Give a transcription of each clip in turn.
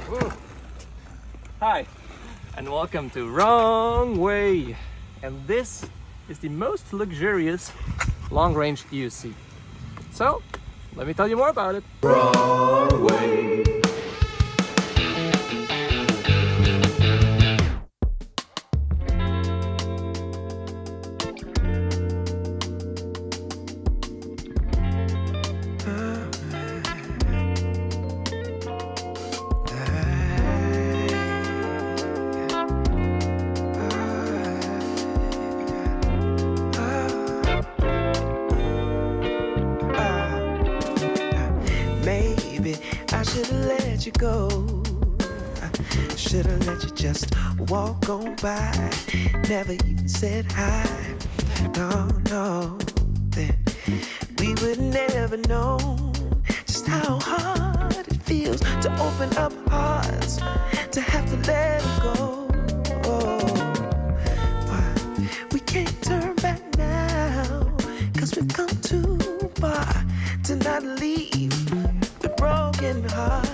Ooh. Hi, and welcome to Wrong Way. And this is the most luxurious long-range EUC. So, let me tell you more about it. Wrong Way. You go, I should've let you just walk on by, never even said hi. No, then we would never know just how hard it feels to open up hearts, to have to let it go. But we can't turn back now, 'cause we've come too far to not leave the broken heart.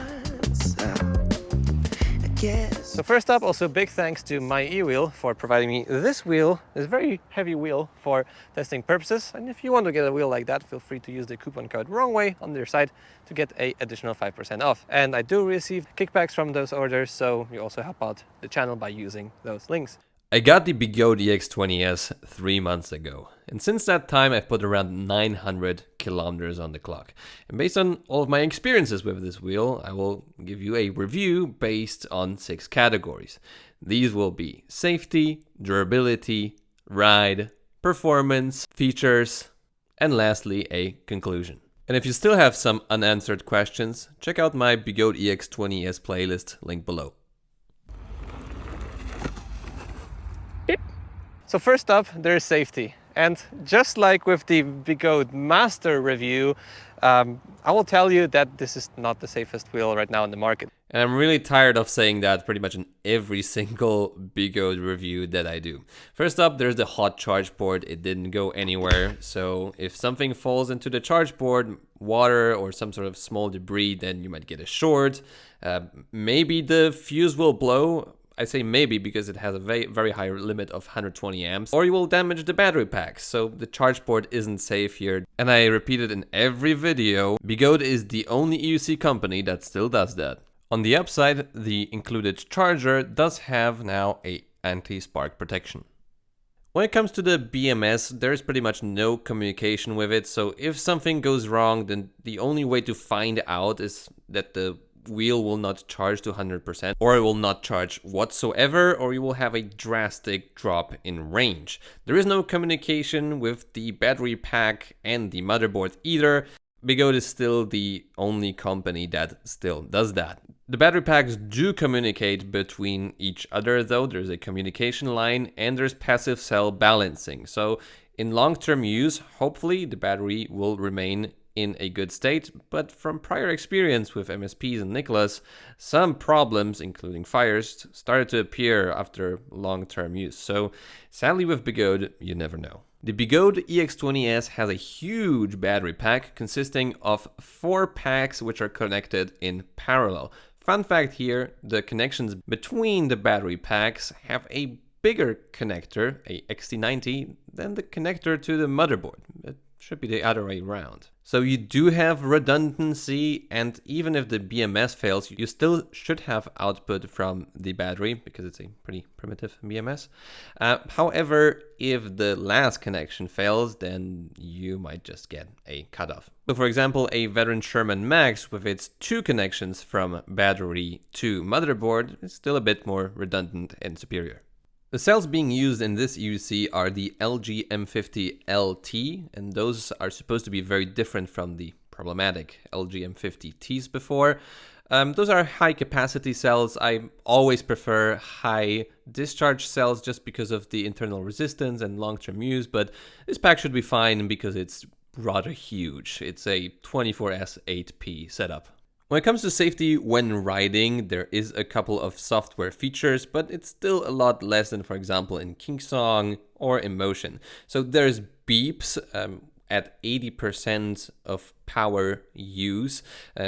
So first up, also big thanks to My E-Wheel for providing me this wheel, this very heavy wheel for testing purposes. And if you want to get a wheel like that, feel free to use the coupon code WRONGWAY on their site to get an additional 5% off. And I do receive kickbacks from those orders, so you also help out the channel by using those links. I got the Begode Ex20S 3 months ago, and since that time I've put around 900 kilometers on the clock. And based on all of my experiences with this wheel, I will give you a review based on 6 categories. These will be safety, durability, ride, performance, features, and lastly a conclusion. And if you still have some unanswered questions, check out my Begode Ex20S playlist, link below. So first up, there is safety. And just like with the Begode Master review, I will tell you that this is not the safest wheel right now in the market. And I'm really tired of saying that pretty much in every single Begode review that I do. First up, there's the hot charge port. It didn't go anywhere. So if something falls into the charge port, water or some sort of small debris, then you might get a short. Maybe the fuse will blow. I say maybe because it has a very high limit of 120 amps, or you will damage the battery pack, so the charge port isn't safe here. And I repeat it in every video, Begode is the only EUC company that still does that. On the upside, the included charger does have now a anti-spark protection. When it comes to the BMS, there's pretty much no communication with it, so if something goes wrong, then the only way to find out is that the wheel will not charge to 100%, or it will not charge whatsoever, or you will have a drastic drop in range. There is no communication with the battery pack and the motherboard either. Begode is still the only company that still does that. The battery packs do communicate between each other though. There's a communication line and there's passive cell balancing. So in long-term use, hopefully the battery will remain in a good state, but from prior experience with MSPs and Nicholas, some problems, including fires, started to appear after long-term use. So sadly with Begode, you never know. The Begode Ex20S has a huge battery pack consisting of 4 packs which are connected in parallel. Fun fact here, the connections between the battery packs have a bigger connector, a XT90, than the connector to the motherboard. It should be the other way around. So you do have redundancy, and even if the BMS fails, you still should have output from the battery because it's a pretty primitive BMS. However, if the last connection fails, then you might just get a cutoff. So for example, a veteran Sherman Max with its 2 connections from battery to motherboard is still a bit more redundant and superior. The cells being used in this EUC are the LG M50 LT, and those are supposed to be very different from the problematic LG M50 Ts before. Those are high capacity cells. I always prefer high discharge cells just because of the internal resistance and long-term use, but this pack should be fine because it's rather huge. It's a 24S8P setup. When it comes to safety when riding, there is a couple of software features, but it's still a lot less than, for example, in Kingsong or Emotion. So there's beeps at 80% of power use.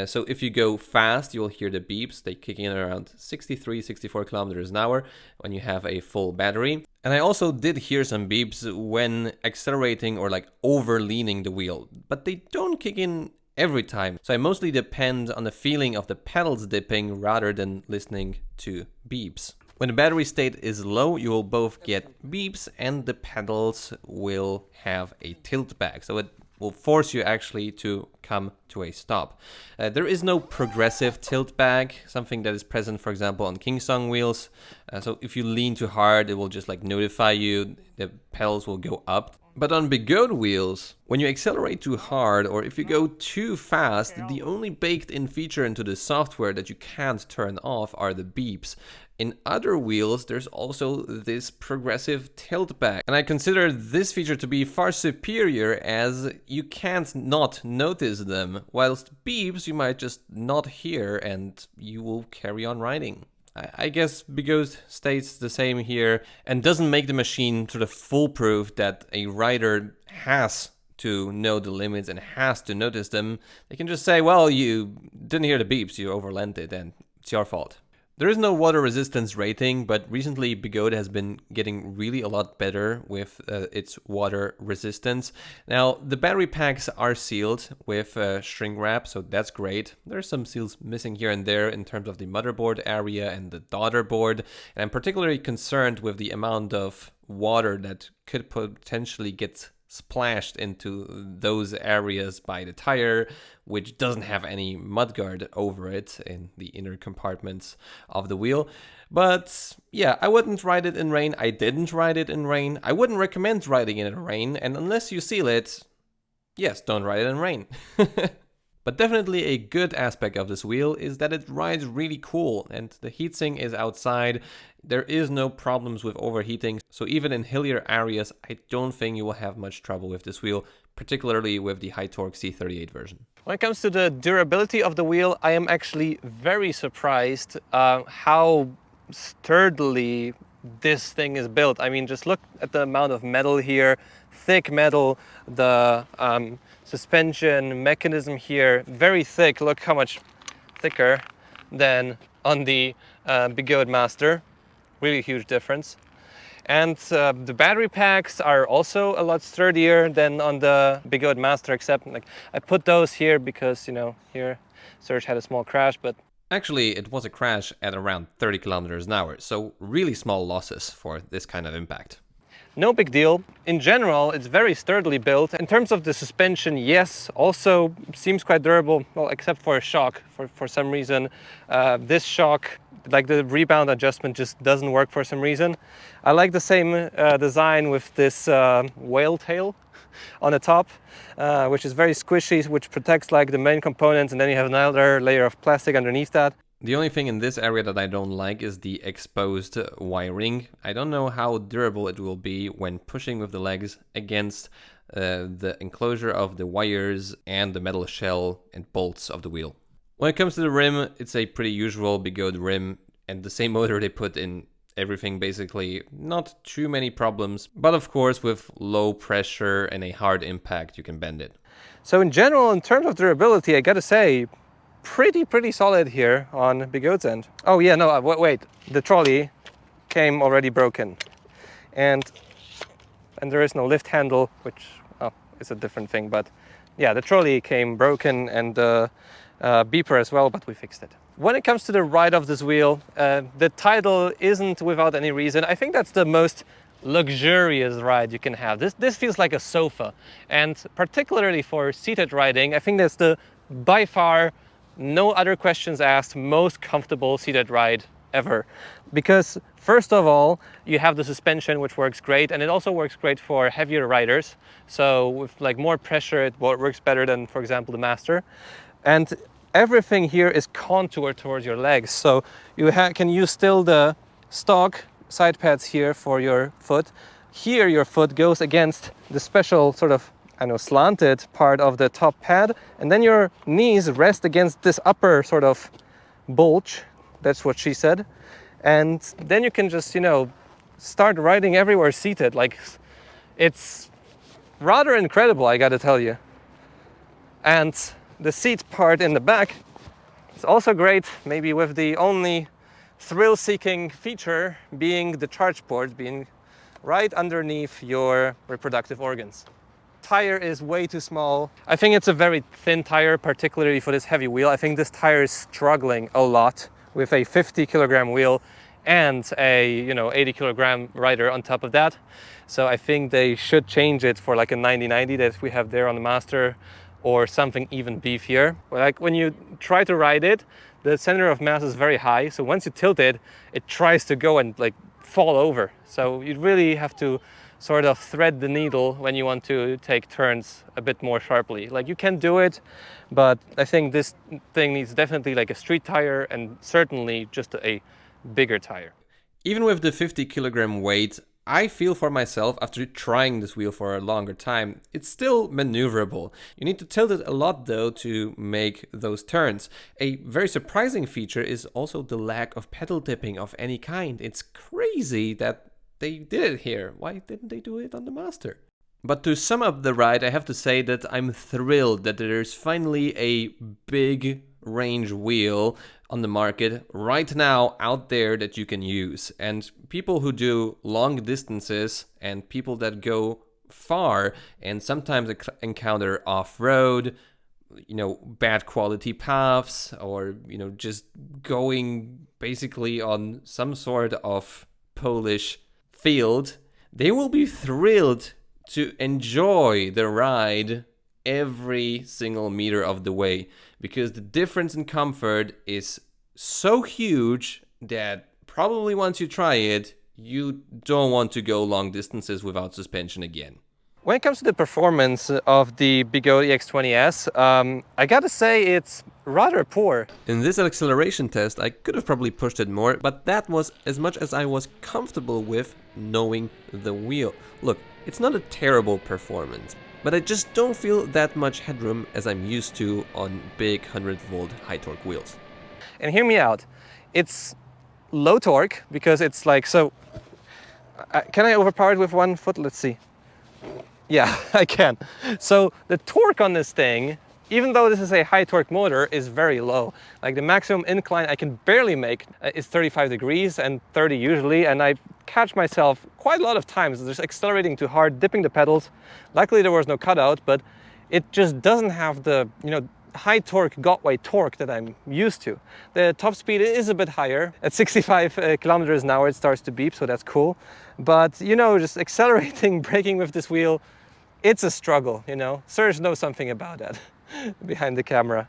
So if you go fast, you'll hear the beeps. They kick in around 63, 64 kilometers an hour when you have a full battery. And I also did hear some beeps when accelerating or like over leaning the wheel, but they don't kick in every time. So I mostly depend on the feeling of the pedals dipping rather than listening to beeps. When the battery state is low, you will both get beeps and the pedals will have a tilt back. So it will force you actually to come to a stop. There is no progressive tilt back, something that is present, for example, on Kingsong wheels. So if you lean too hard, it will just like notify you, the pedals will go up. But on Begode wheels, when you accelerate too hard or if you go too fast, the only baked-in feature into the software that you can't turn off are the beeps. In other wheels, there's also this progressive tilt back. And I consider this feature to be far superior as you can't not notice them, whilst beeps you might just not hear and you will carry on riding. I guess Begode stays the same here and doesn't make the machine sort of foolproof that a rider has to know the limits and has to notice them. They can just say, well, you didn't hear the beeps, you overlent it and it's your fault. There is no water resistance rating, but recently Begode has been getting really a lot better with its water resistance. Now, the battery packs are sealed with shrink wrap, so that's great. There's some seals missing here and there in terms of the motherboard area and the daughter board. And I'm particularly concerned with the amount of water that could potentially get splashed into those areas by the tire, which doesn't have any mudguard over it in the inner compartments of the wheel. But yeah, I wouldn't ride it in rain. I didn't ride it in rain. I wouldn't recommend riding it in rain, and unless you seal it, yes, don't ride it in rain. But definitely a good aspect of this wheel is that it rides really cool and the heatsink is outside. There is no problems with overheating, so even in hillier areas, I don't think you will have much trouble with this wheel, particularly with the high torque C38 version. When it comes to the durability of the wheel, I am actually very surprised how sturdily this thing is built. I mean, just look at the amount of metal here, thick metal, the suspension mechanism here, very thick. Look how much thicker than on the Begode Master. Really huge difference. And the battery packs are also a lot sturdier than on the Begode Master, except like I put those here because, you know, here Serge had a small crash, but actually it was a crash at around 30 kilometers an hour, so really small losses for this kind of impact. No big deal. In general, it's very sturdily built. In terms of the suspension, yes, also seems quite durable, well, except for a shock. For some reason, this shock, like the rebound adjustment, just doesn't work for some reason. I like the same design with this whale tail on the top, which is very squishy, which protects like the main components, and then you have another layer of plastic underneath that. The only thing in this area that I don't like is the exposed wiring. I don't know how durable it will be when pushing with the legs against the enclosure of the wires and the metal shell and bolts of the wheel. When it comes to the rim, it's a pretty usual Begode rim and the same motor they put in everything basically. Not too many problems, but of course with low pressure and a hard impact you can bend it. So in general, in terms of durability, I gotta say, pretty solid here on Begode's end. Oh yeah, no, wait, the trolley came already broken, and there is no lift handle, which is a different thing, but yeah, the trolley came broken and beeper as well, but we fixed it. When it comes to the ride of this wheel, the title isn't without any reason. I think that's the most luxurious ride you can have. This feels like a sofa, and particularly for seated riding, I think that's the by far, no other questions asked, most comfortable seated ride ever. Because first of all, you have the suspension, which works great, and it also works great for heavier riders. So with like more pressure, it works better than, for example, the Master. And everything here is contoured towards your legs. So you can use still the stock side pads here for your foot. Here your foot goes against the special sort of slanted part of the top pad, and then your knees rest against this upper sort of bulge. That's what she said. And then you can just, start riding everywhere seated. Like, it's rather incredible, I gotta tell you. And the seat part in the back is also great, maybe with the only thrill-seeking feature being the charge port being right underneath your reproductive organs. Tire is way too small. I think it's a very thin tire, particularly for this heavy wheel. I think this tire is struggling a lot with a 50 kilogram wheel and a 80 kilogram rider on top of that. So I think they should change it for like a 90-90 that we have there on the Master, or something even beefier. Like when you try to ride it, the center of mass is very high. So once you tilt it, it tries to go and like fall over. So you really have to sort of thread the needle when you want to take turns a bit more sharply. Like you can do it, but I think this thing needs definitely like a street tire and certainly just a bigger tire. Even with the 50 kilogram weight, I feel for myself, after trying this wheel for a longer time, it's still maneuverable. You need to tilt it a lot though to make those turns. A very surprising feature is also the lack of pedal dipping of any kind. It's crazy that they did it here. Why didn't they do it on the Master? But to sum up the ride, I have to say that I'm thrilled that there's finally a big range wheel on the market right now out there that you can use. And people who do long distances and people that go far and sometimes encounter off-road, bad quality paths, or, just going basically on some sort of Polish field, they will be thrilled to enjoy the ride every single meter of the way, because the difference in comfort is so huge that probably once you try it, you don't want to go long distances without suspension again. When it comes to the performance of the Begode Ex20S, I gotta say it's rather poor. In this acceleration test, I could have probably pushed it more, but that was as much as I was comfortable with knowing the wheel. Look, it's not a terrible performance, but I just don't feel that much headroom as I'm used to on big 100-volt high-torque wheels. And hear me out, it's low torque because it's like, so, can I overpower it with one foot? Let's see. Yeah, I can. So the torque on this thing, even though this is a high torque motor, is very low. Like the maximum incline I can barely make is 35 degrees and 30 usually, and I catch myself quite a lot of times just accelerating too hard, dipping the pedals. Luckily there was no cutout, but it just doesn't have the, high torque Gotway torque that I'm used to. The top speed is a bit higher. At 65 kilometers an hour it starts to beep, so that's cool. But just accelerating, braking with this wheel, it's a struggle, Serge knows something about that behind the camera.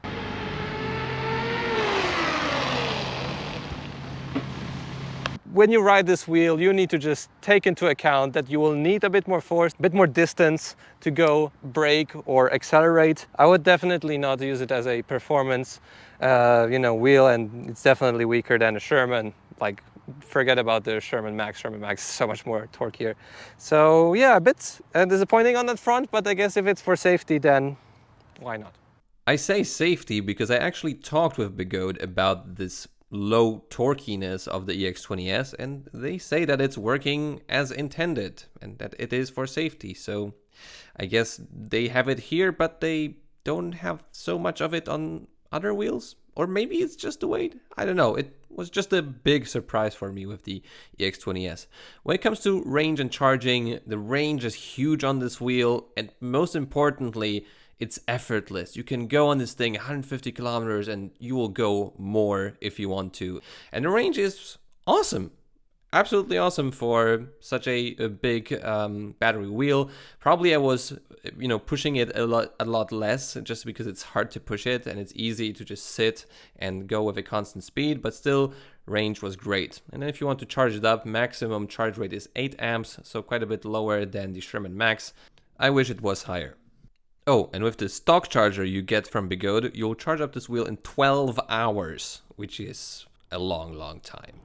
When you ride this wheel, you need to just take into account that you will need a bit more force, a bit more distance to go brake or accelerate. I would definitely not use it as a performance, wheel, and it's definitely weaker than a Sherman. Like, forget about the Sherman Max. Sherman Max is so much more torqueier. So yeah, a bit disappointing on that front, but I guess if it's for safety, then why not? I say safety because I actually talked with Begode about this low torquiness of the EX20S, and they say that it's working as intended and that it is for safety. So I guess they have it here, but they don't have so much of it on other wheels. Or maybe it's just the weight. I don't know. It was just a big surprise for me with the EX20S. When it comes to range and charging, the range is huge on this wheel, and most importantly, it's effortless. You can go on this thing 150 kilometers and you will go more if you want to. And the range is awesome. Absolutely awesome for such a big battery wheel. Probably I was, pushing it a lot less just because it's hard to push it and it's easy to just sit and go with a constant speed, but still range was great. And then if you want to charge it up, maximum charge rate is 8 amps, so quite a bit lower than the Sherman Max. I wish it was higher. Oh, and with the stock charger you get from Begode, you'll charge up this wheel in 12 hours, which is a long time.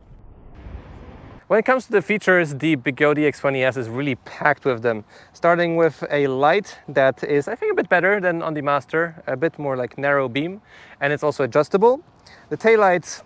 When it comes to the features, the Begode Ex20S is really packed with them. Starting with a light that is, I think, a bit better than on the Master, a bit more like narrow beam, and it's also adjustable. The taillights,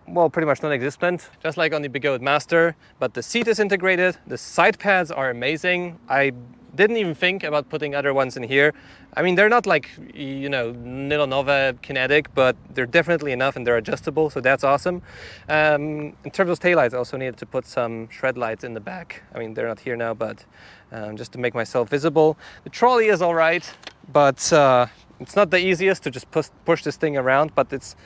well, pretty much non-existent, just like on the Begode Master, but the seat is integrated, the side pads are amazing. I Didn't even think about putting other ones in here. I mean, they're not like, you know, Nilo Nova kinetic, but they're definitely enough and they're adjustable, so that's awesome. In terms of taillights, I also needed to put some Shredlights in the back. I mean, they're not here now, but just to make myself visible. The trolley is all right, but it's not the easiest to just push this thing around, but it's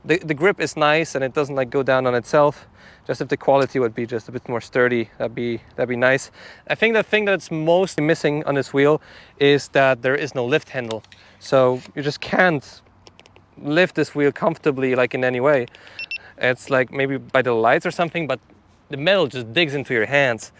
the grip is nice and it doesn't like go down on itself. Just if the quality would be just a bit more sturdy, that'd be nice. I think the thing that's most missing on this wheel is that there is no lift handle. So you just can't lift this wheel comfortably like in any way. It's like maybe by the lights or something, but the metal just digs into your hands.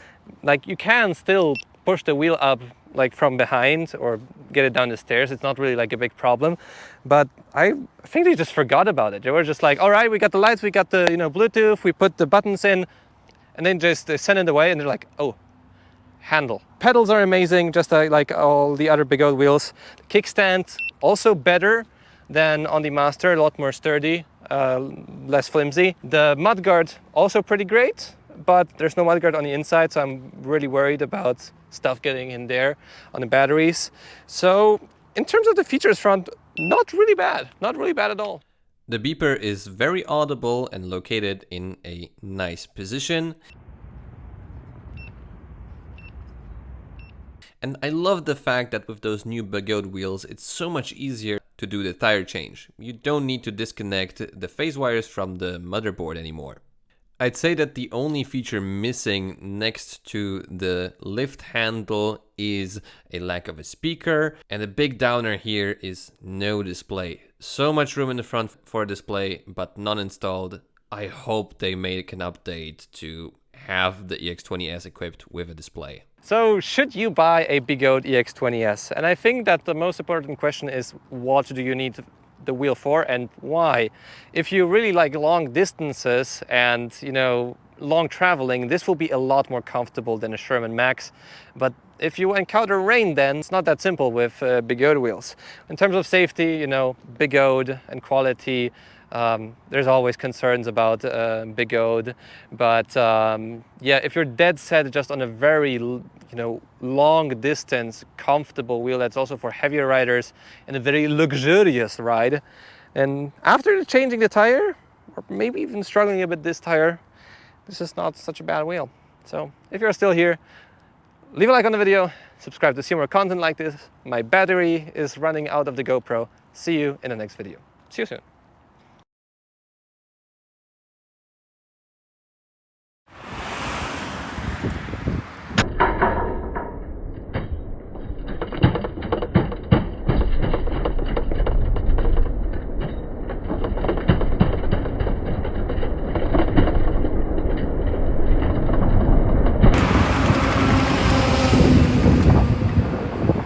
Like you can still push the wheel up like from behind or get it down the stairs. It's not really like a big problem, but I think they just forgot about it. They were just like, all right, we got the lights, we got the, you know, Bluetooth, we put the buttons in, and then just they send it away and they're like, oh, handle. Pedals are amazing, just like all the other Begode wheels. The kickstand also better than on the Master, a lot more sturdy, less flimsy. The mudguard also pretty great, but there's no mudguard on the inside, so I'm really worried about stuff getting in there on the batteries. So in terms of the features front, not really bad at all. The beeper is very audible and located in a nice position. And I love the fact that with those new Begode wheels, it's so much easier to do the tire change. You don't need to disconnect the phase wires from the motherboard anymore. I'd say that the only feature missing next to the lift handle is a lack of a speaker, and the big downer here is no display. So much room in the front for a display, but none installed. I hope they make an update to have the EX20S equipped with a display. So should you buy a Begode EX20S? And I think that the most important question is, what do you need the wheel for and why? If you really like long distances and, you know, long traveling, this will be a lot more comfortable than a Sherman Max. But if you encounter rain, then it's not that simple with Begode wheels. In terms of safety, you know, Begode and quality, there's always concerns about Begode, but yeah, if you're dead set just on a very, you know, long distance, comfortable wheel that's also for heavier riders and a very luxurious ride, and after changing the tire, or maybe even struggling a bit this tire, this is not such a bad wheel. So if you're still here, leave a like on the video, subscribe to see more content like this. My battery is running out of the GoPro. See you in the next video. See you soon.